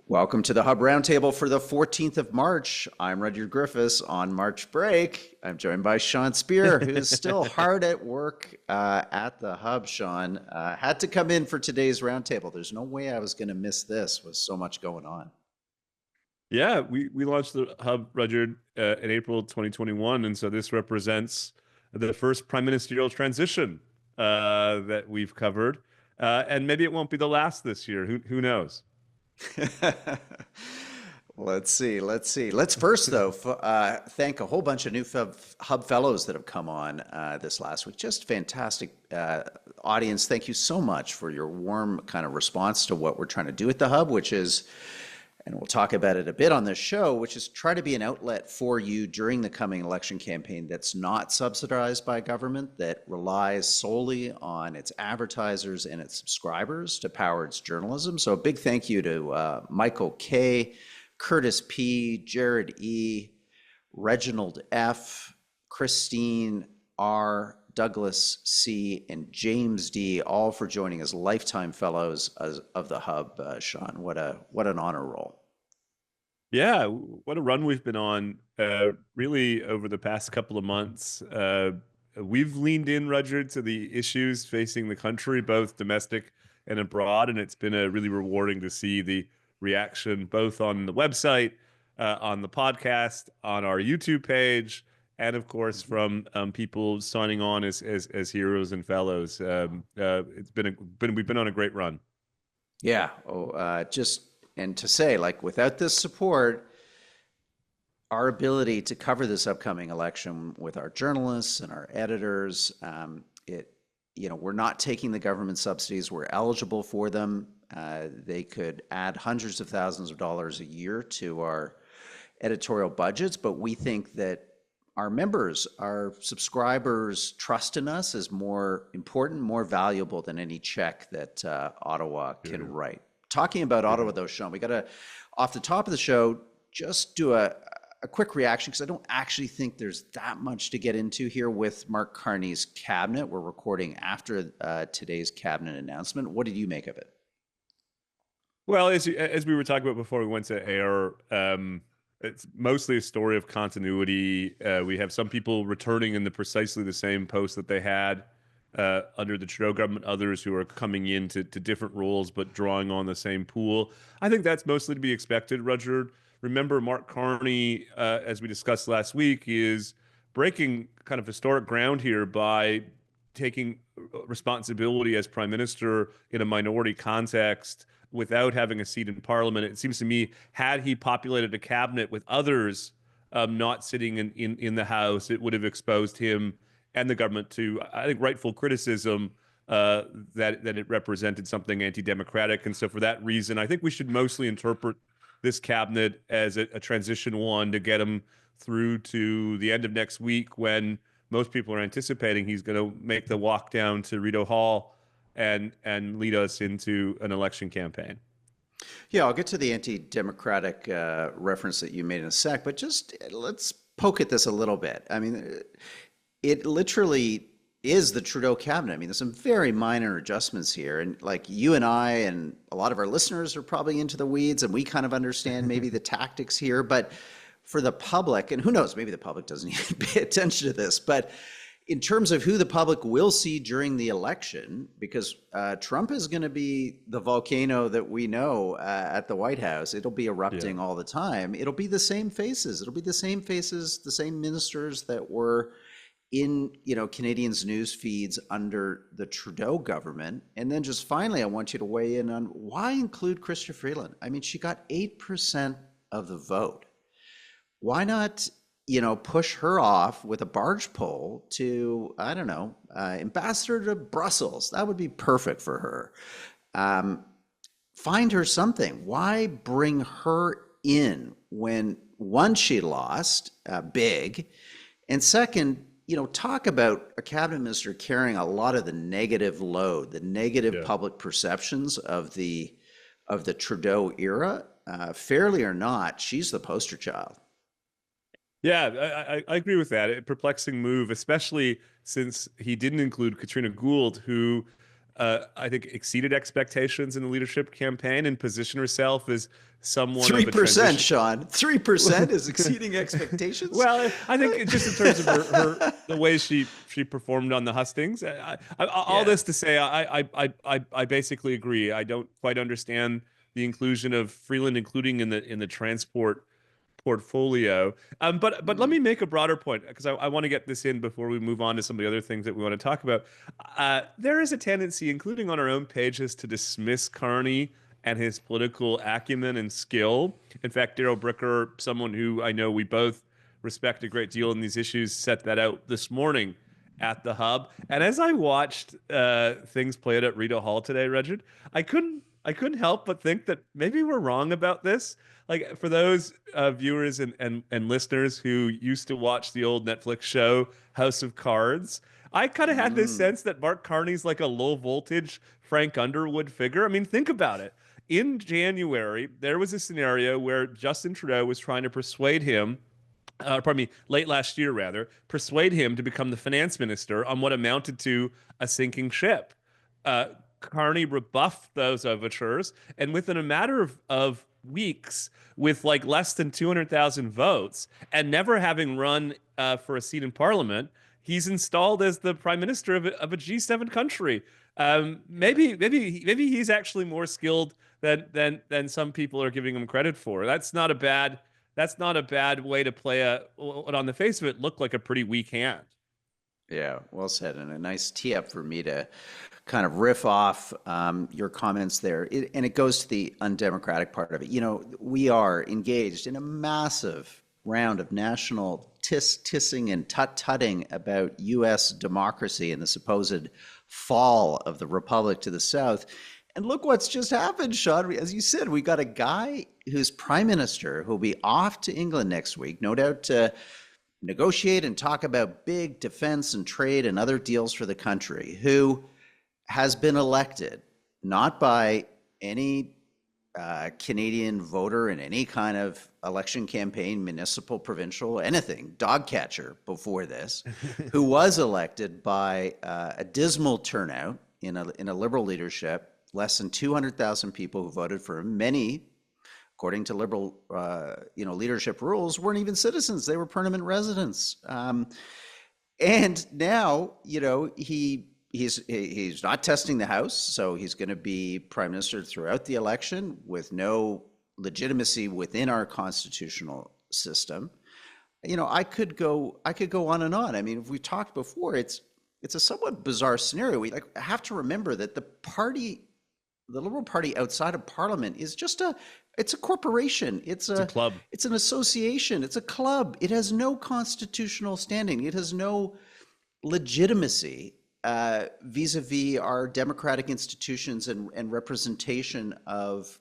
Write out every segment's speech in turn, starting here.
Welcome to the Hub Roundtable for the 14th of March. I'm Rudyard Griffiths on March break. I'm joined by Sean Speer, who's still hard at work at the Hub. Sean had to come in for today's roundtable. There's no way I was going to miss this with so much going on. Yeah, we launched the Hub, Rudyard, in April 2021, and so this represents the first prime ministerial transition that we've covered, and maybe it won't be the last this year. Who knows? Let's see. Let's first, though, thank a whole bunch of new Hub Fellows that have come on this last week. Just fantastic audience. Thank you so much for your warm kind of response to what we're trying to do at the Hub, which is, and we'll talk about it a bit on this show, which is try to be an outlet for you during the coming election campaign that's not subsidized by government, that relies solely on its advertisers and its subscribers to power its journalism. So a big thank you to Michael K., Curtis P., Jared E., Reginald F., Christine R., Douglas C., and James D., all for joining as lifetime fellows of the Hub. Sean, what an honor roll. Yeah, what a run we've been on, really over the past couple of months. We've leaned in, Rudyard, to the issues facing the country, both domestic and abroad, and it's been really rewarding to see the reaction both on the website, on the podcast, on our YouTube page, and of course from people signing on as heroes and fellows. We've been on a great run. Yeah. And to say, like, without this support, our ability to cover this upcoming election with our journalists and our editors, we're not taking the government subsidies. We're eligible for them. They could add hundreds of thousands of dollars a year to our editorial budgets, but we think that our members, our subscribers' trust in us is more important, more valuable than any check that Ottawa can write. Talking about Ottawa, though, Sean, we got to, off the top of the show, just do a quick reaction, because I don't actually think there's that much to get into here with Mark Carney's cabinet. We're recording after today's cabinet announcement. What did you make of it? Well, as we were talking about before we went to air, it's mostly a story of continuity. We have some people returning in precisely the same post that they had under the Trudeau government, others who are coming into different roles but drawing on the same pool. I think that's mostly to be expected, Rudyard. Remember, Mark Carney, as we discussed last week, is breaking kind of historic ground here by taking responsibility as prime minister in a minority context without having a seat in parliament. It seems to me, had he populated a cabinet with others not sitting in the House, it would have exposed him and the government to, I think, rightful criticism that it represented something anti-democratic. And so for that reason, I think we should mostly interpret this cabinet as a transition one to get him through to the end of next week, when most people are anticipating he's going to make the walk down to Rideau Hall and lead us into an election campaign. Yeah, I'll get to the anti-democratic reference that you made in a sec, but just let's poke at this a little bit. I mean, it literally is the Trudeau cabinet. I mean, there's some very minor adjustments here. And like, you and I and a lot of our listeners are probably into the weeds, and we kind of understand maybe the tactics here. But for the public, and who knows, maybe the public doesn't even pay attention to this, but in terms of who the public will see during the election, because Trump is going to be the volcano that we know at the White House. It'll be erupting all the time. It'll be the same faces. It'll be the same faces, the same ministers that were in Canadians' news feeds under the Trudeau government. And then just finally, I want you to weigh in on why include Chrystia Freeland. I mean, she got 8% of the vote. Why not push her off with a barge pole to, I don't know, ambassador to Brussels? That would be perfect for her. Find her something. Why bring her in when, one, she lost big, and second, talk about a cabinet minister carrying a lot of the negative load, the negative public perceptions of the Trudeau era. Fairly or not, she's the poster child. Yeah, I agree with that. A perplexing move, especially since he didn't include Katrina Gould, who I think, exceeded expectations in the leadership campaign and positioned herself as somewhat of a 3%, transition. Sean. 3% is exceeding expectations. Well, I think just in terms of her the way she performed on the hustings. All Yeah. this to say, I basically agree. I don't quite understand the inclusion of Freeland, including in the transport portfolio. But let me make a broader point because I want to get this in before we move on to some of the other things that we want to talk about. There is a tendency, including on our own pages, to dismiss Carney and his political acumen and skill. In fact, Daryl Bricker, someone who I know we both respect a great deal in these issues, set that out this morning at the Hub. And as I watched things play out at Rita Hall today, Regid, I couldn't help but think that maybe we're wrong about this. Like for those viewers and listeners who used to watch the old Netflix show House of Cards, I kind of had this Mm. sense that Mark Carney's like a low voltage Frank Underwood figure. I mean, think about it. In January, there was a scenario where Justin Trudeau was trying to persuade him, pardon me, late last year rather, persuade him to become the finance minister on what amounted to a sinking ship. Uh, Carney rebuffed those overtures, and within a matter of weeks, with like less than 200,000 votes, and never having run for a seat in parliament, he's installed as the prime minister of a G7 country. Maybe he's actually more skilled than some people are giving him credit for. That's not a bad way to play what on the face of it looked like a pretty weak hand. Yeah, well said, and a nice tee up for me to kind of riff off your comments there. And it goes to the undemocratic part of it. You know, we are engaged in a massive round of national tissing and tut-tutting about U.S. democracy and the supposed fall of the republic to the south. And look what's just happened, Sean. As you said, we got a guy who's prime minister who'll be off to England next week, no doubt to negotiate and talk about big defense and trade and other deals for the country, who has been elected not by any Canadian voter in any kind of election campaign, municipal, provincial, anything, dog catcher before this, who was elected by a dismal turnout in a Liberal leadership, less than 200,000 people who voted for him. Many, according to Liberal leadership rules, weren't even citizens. They were permanent residents. And now, he's not testing the House, so he's going to be prime minister throughout the election with no legitimacy within our constitutional system. I could go on and on. I mean, if we talked before, it's a somewhat bizarre scenario. We have to remember that the Liberal Party outside of Parliament is it's a corporation. It's a club. It's an association. It's a club. It has no constitutional standing. It has no legitimacy vis-a-vis our democratic institutions and representation of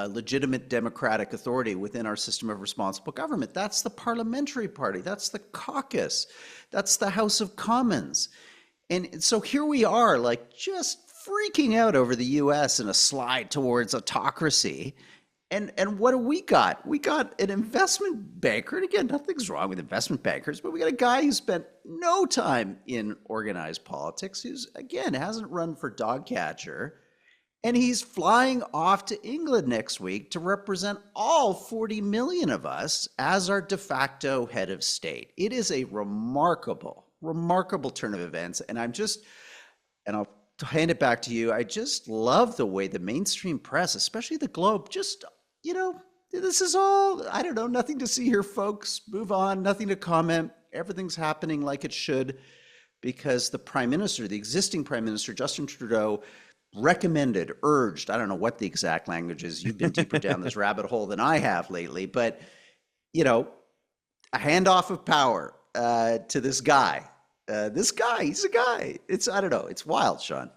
legitimate democratic authority within our system of responsible government. That's the parliamentary party. That's the caucus. That's the House of Commons. And so here we are, like just freaking out over the U.S. and a slide towards autocracy. And what do we got? We got an investment banker. And again, nothing's wrong with investment bankers, but we got a guy who spent no time in organized politics, who's, again, hasn't run for dog catcher. And he's flying off to England next week to represent all 40 million of us as our de facto head of state. It is a remarkable turn of events. And I'll hand it back to you. I just love the way the mainstream press, especially the Globe, just, this is all, I don't know, nothing to see here, folks. Move on, nothing to comment. Everything's happening like it should, because the prime minister, the existing prime minister, Justin Trudeau, recommended, urged, I don't know what the exact language is. You've been deeper down this rabbit hole than I have lately, but, a handoff of power to this guy. He's a guy. I don't know. It's wild, Sean.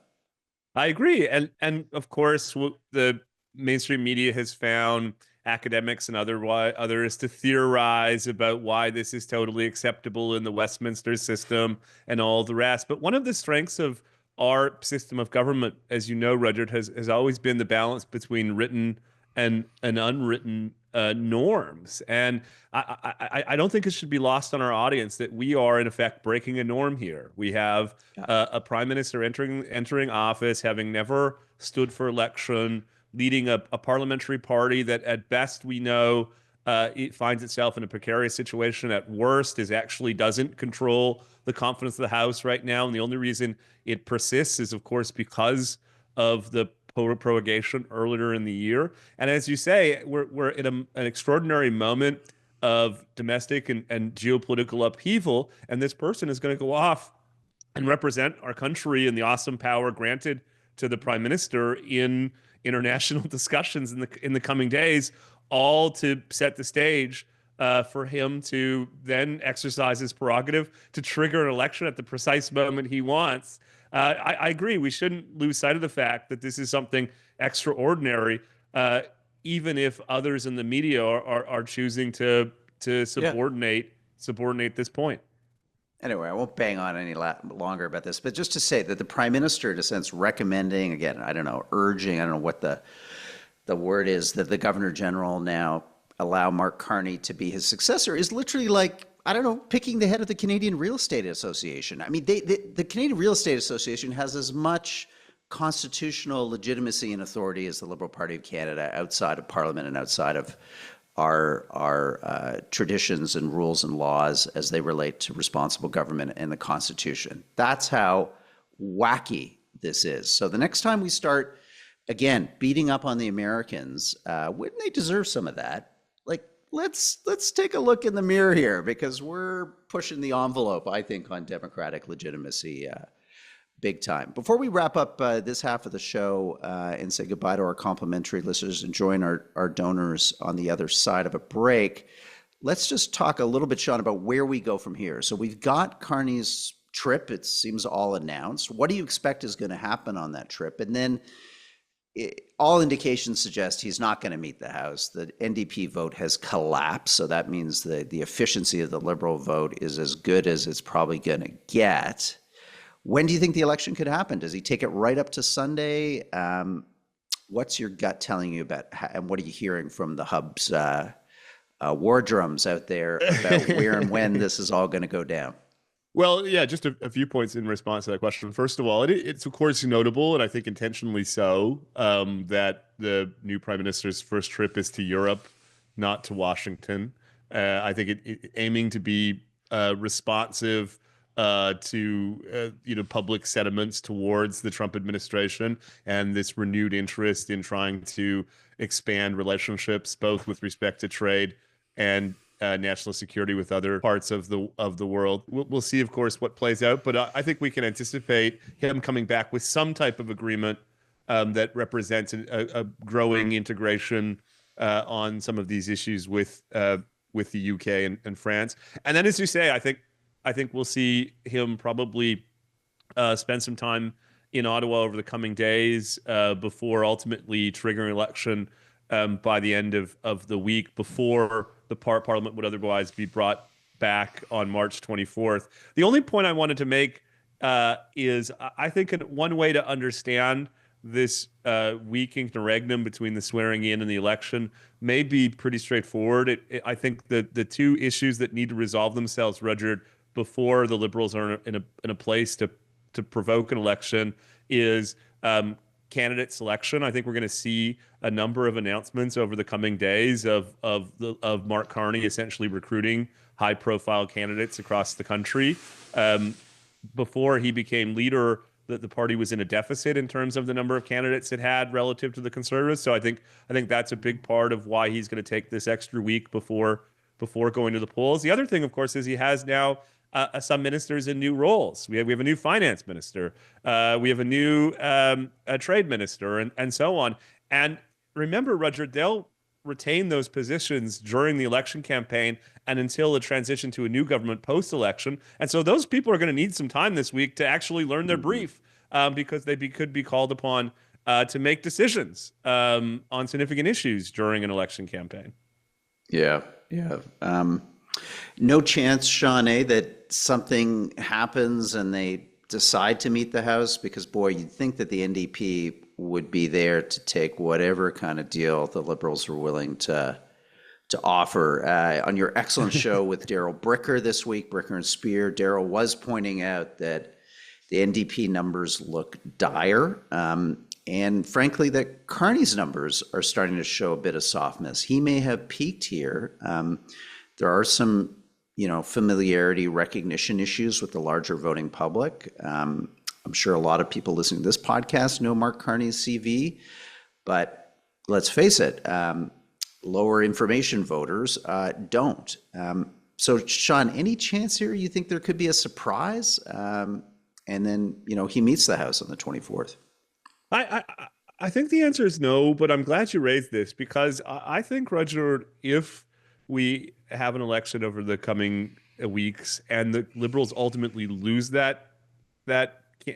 I agree. And of course, the mainstream media has found academics and others to theorize about why this is totally acceptable in the Westminster system and all the rest. But one of the strengths of our system of government, as you know, Rudyard, has always been the balance between written and unwritten norms. And I don't think it should be lost on our audience that we are, in effect, breaking a norm here. We have a prime minister entering office, having never stood for election, leading a parliamentary party that, at best, we know it finds itself in a precarious situation. At worst, is actually doesn't control the confidence of the House right now. And the only reason it persists is, of course, because of the prorogation earlier in the year. And as you say, we're in an extraordinary moment of domestic and geopolitical upheaval. And this person is going to go off and represent our country and the awesome power granted to the prime minister in international discussions in the coming days, all to set the stage for him to then exercise his prerogative to trigger an election at the precise moment he wants. I agree. We shouldn't lose sight of the fact that this is something extraordinary, even if others in the media are choosing to subordinate this point. Anyway, I won't bang on any longer about this, but just to say that the prime minister, in a sense, recommending, again, I don't know, urging, I don't know what the word is, that the governor general now allow Mark Carney to be his successor is literally like, I don't know, picking the head of the Canadian Real Estate Association. I mean, the Canadian Real Estate Association has as much constitutional legitimacy and authority as the Liberal Party of Canada outside of Parliament and outside of our traditions and rules and laws as they relate to responsible government and the Constitution. That's how wacky this is. So the next time we start, again, beating up on the Americans, wouldn't they deserve some of that? Like, let's take a look in the mirror here, because we're pushing the envelope, I think, on democratic legitimacy big time. Before we wrap up this half of the show and say goodbye to our complimentary listeners and join our donors on the other side of a break, let's just talk a little bit, Sean, about where we go from here. So we've got Carney's trip. It seems all announced. What do you expect is going to happen on that trip? And then all indications suggest he's not going to meet the House. The NDP vote has collapsed, so that means the efficiency of the Liberal vote is as good as it's probably going to get. When do you think the election could happen? Does he take it right up to Sunday? What's your gut telling you about, and what are you hearing from the Hub's war drums out there about where and when this is all going to go down? Well, yeah, just a few points in response to that question. First of all, it's of course notable, and I think intentionally so, that the new prime minister's first trip is to Europe, not to Washington. I think aiming to be responsive to public sentiments towards the Trump administration and this renewed interest in trying to expand relationships, both with respect to trade and national security with other parts of the world. We'll see, of course, what plays out, but I think we can anticipate him coming back with some type of agreement that represents a growing integration on some of these issues with the UK and France. And then, as you say, I think we'll see him probably spend some time in Ottawa over the coming days before ultimately triggering election by the end of the week, before the Parliament would otherwise be brought back on March 24th. The only point I wanted to make is I think one way to understand this week interregnum between the swearing in and the election may be pretty straightforward. I think the two issues that need to resolve themselves, Rudyard, before the Liberals are in a place to provoke an election is candidate selection. I think we're going to see a number of announcements over the coming days of Mark Carney essentially recruiting high-profile candidates across the country. Before he became leader, the party was in a deficit in terms of the number of candidates it had relative to the Conservatives. So I think that's a big part of why he's going to take this extra week before going to the polls. The other thing, of course, is he has now some ministers in new roles. We have a new finance minister. We have a new trade minister, and so on. And remember, Roger, they'll retain those positions during the election campaign and until the transition to a new government post-election. And so those people are going to need some time this week to actually learn their brief because they could be called upon to make decisions on significant issues during an election campaign. Yeah. No chance, Sean, that something happens and they decide to meet the House? Because, boy, you'd think that the NDP would be there to take whatever kind of deal the Liberals are willing to to offer. On your excellent show with Daryl Bricker this week, Bricker and Speer, Daryl was pointing out that the NDP numbers look dire, and frankly, that Carney's numbers are starting to show a bit of softness. He may have peaked here. There are some, familiarity recognition issues with the larger voting public. I'm sure a lot of people listening to this podcast know Mark Carney's CV, but let's face it, lower information voters don't. So, Sean, any chance here you think there could be a surprise? And then, he meets the House on the 24th. I think the answer is no, but I'm glad you raised this because I think, Roger, if we have an election over the coming weeks and the Liberals ultimately lose that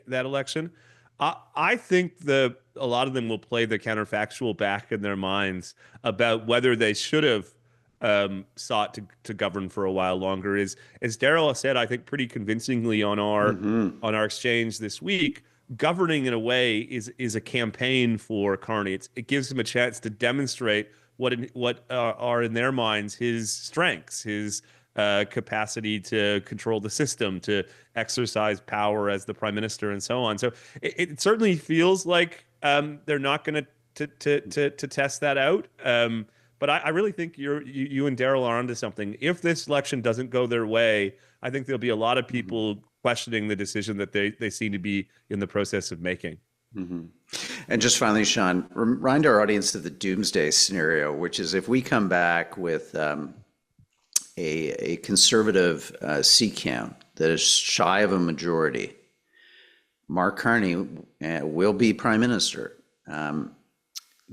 election, I think a lot of them will play the counterfactual back in their minds about whether they should have sought to govern for a while longer. As Daryl said, I think pretty convincingly on our exchange this week, governing in a way is a campaign for Carney. It gives him a chance to demonstrate what are in their minds his strengths, his capacity to control the system, to exercise power as the prime minister, and so on. So it certainly feels like they're not going to test that out. But I really think you and Daryl are onto something. If this election doesn't go their way, I think there'll be a lot of people questioning the decision that they seem to be in the process of making. Mm-hmm. And just finally, Sean, remind our audience of the doomsday scenario, which is if we come back with a conservative seat count that is shy of a majority, Mark Carney will be prime minister.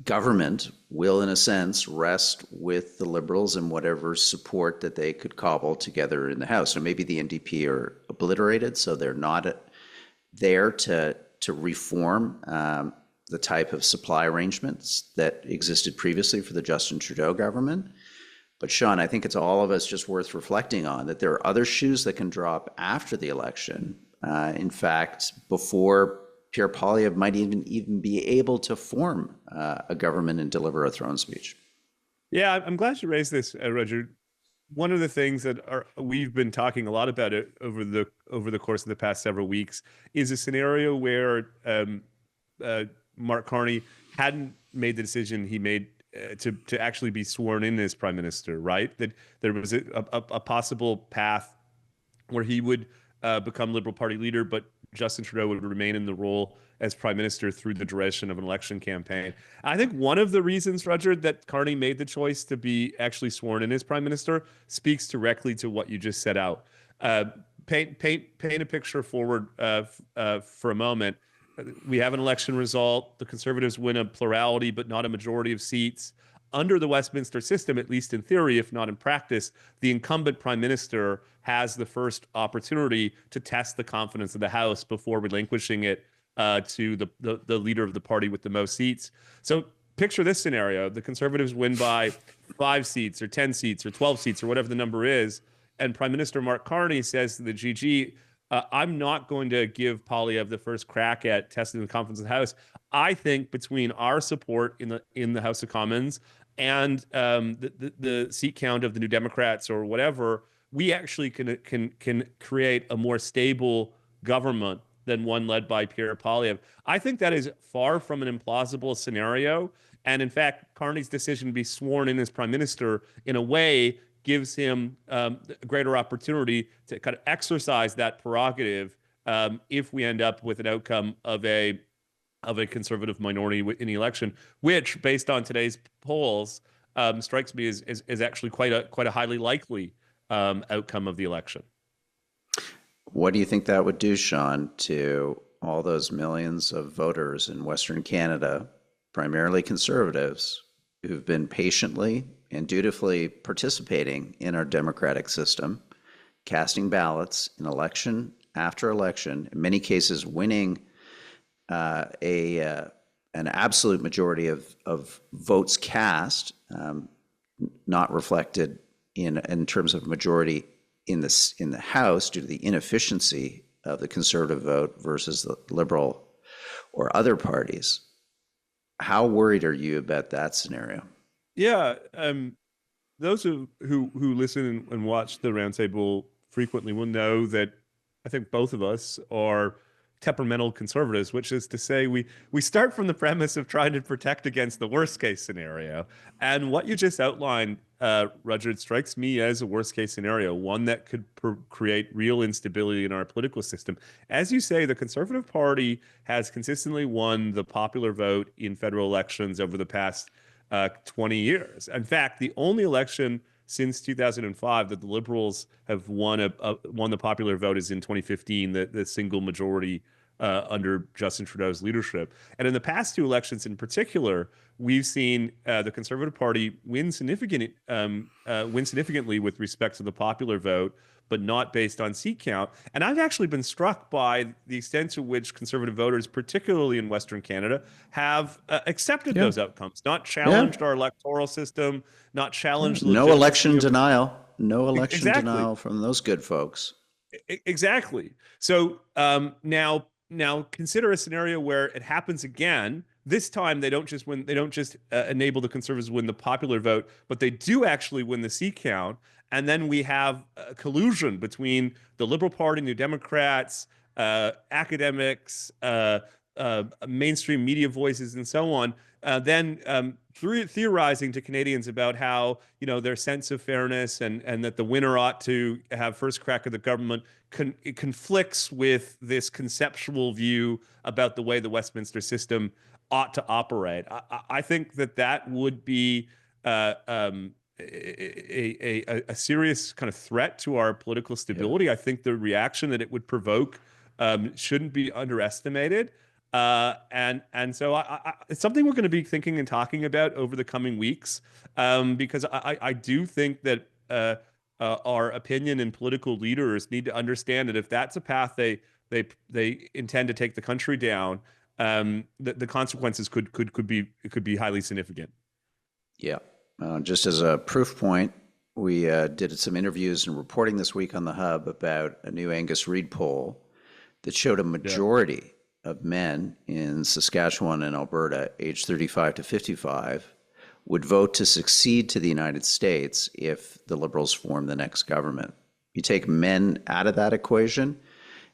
Government will, in a sense, rest with the Liberals and whatever support that they could cobble together in the House. Or maybe the NDP are obliterated, so they're not there to reform the type of supply arrangements that existed previously for the Justin Trudeau government. But Sean, I think it's all of us just worth reflecting on that there are other shoes that can drop after the election. In fact, before Pierre Poilievre might even be able to form a government and deliver a throne speech. Yeah, I'm glad you raised this, Roger. One of the things that we've been talking a lot about it over the course of the past several weeks is a scenario where Mark Carney hadn't made the decision he made to actually be sworn in as prime minister, right? That there was a possible path where he would become Liberal Party leader, but Justin Trudeau would remain in the role as prime minister through the duration of an election campaign. I think one of the reasons, Roger, that Carney made the choice to be actually sworn in as prime minister speaks directly to what you just set out. Paint a picture forward for a moment. We have an election result. The Conservatives win a plurality, but not a majority of seats. Under the Westminster system, at least in theory, if not in practice, the incumbent prime minister has the first opportunity to test the confidence of the House before relinquishing it to the leader of the party with the most seats. So picture this scenario. The Conservatives win by 5 seats or 10 seats or 12 seats or whatever the number is. And Prime Minister Mark Carney says to the GG, I'm not going to give Poilievre the first crack at testing the confidence of the House. I think between our support in the House of Commons and the seat count of the New Democrats or whatever, we actually can create a more stable government than one led by Pierre Poilievre. I think that is far from an implausible scenario. And in fact, Carney's decision to be sworn in as prime minister, in a way, gives him a greater opportunity to kind of exercise that prerogative if we end up with an outcome of a conservative minority in the election, which, based on today's polls, strikes me as actually quite a highly likely outcome of the election. What do you think that would do, Sean, to all those millions of voters in Western Canada, primarily conservatives, who've been patiently and dutifully participating in our democratic system, casting ballots in election after election, in many cases winning an absolute majority of votes cast, not reflected in terms of majority in the House due to the inefficiency of the conservative vote versus the Liberal or other parties. How worried are you about that scenario? Yeah, those who listen and watch the Roundtable frequently will know that I think both of us are temperamental conservatives, which is to say we start from the premise of trying to protect against the worst case scenario. And what you just outlined, Rudyard, strikes me as a worst case scenario, one that could create real instability in our political system. As you say, the Conservative Party has consistently won the popular vote in federal elections over the past 20 years. In fact, the only election since 2005 that the Liberals have won the popular vote is in 2015, the single majority under Justin Trudeau's leadership. And in the past two elections in particular, we've seen the Conservative Party win significantly with respect to the popular vote, but not based on seat count. And I've actually been struck by the extent to which Conservative voters, particularly in Western Canada, have accepted those outcomes, not challenged our electoral system, not challenged No election denial. No election Exactly. denial from those good folks. Exactly. So now consider a scenario where it happens again. This time they don't just win. They don't just enable the Conservatives to win the popular vote, but they do actually win the seat count. And then we have a collusion between the Liberal Party, New Democrats, academics, mainstream media voices, and so on. Theorizing to Canadians about how their sense of fairness and that the winner ought to have first crack at the government it conflicts with this conceptual view about the way the Westminster system ought to operate. I think that would be a serious kind of threat to our political stability. I think the reaction that it would provoke shouldn't be underestimated. And so it's something we're going to be thinking and talking about over the coming weeks, because I do think that our opinion and political leaders need to understand that if that's a path they intend to take the country down, the consequences could be highly significant. Yeah. Just as a proof point, we did some interviews and reporting this week on the Hub about a new Angus Reid poll that showed a majority of men in Saskatchewan and Alberta, age 35 to 55, would vote to succeed to the United States if the Liberals form the next government. You take men out of that equation,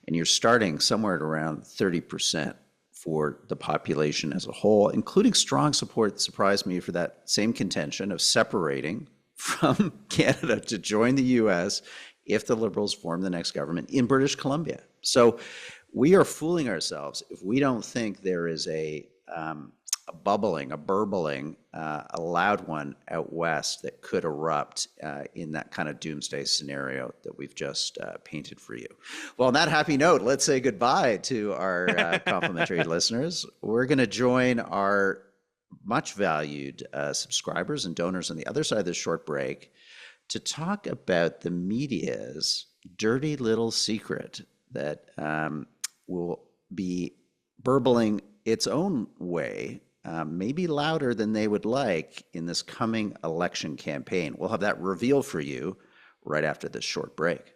and you're starting somewhere at around 30% for the population as a whole, including strong support that surprised me for that same contention of separating from Canada to join the US if the Liberals form the next government in British Columbia. So we are fooling ourselves if we don't think there is a burbling, a loud one out west that could erupt in that kind of doomsday scenario that we've just painted for you. Well, on that happy note, let's say goodbye to our complimentary listeners. We're going to join our much valued subscribers and donors on the other side of this short break to talk about the media's dirty little secret that will be burbling its own way, maybe louder than they would like in this coming election campaign. We'll have that revealed for you right after this short break.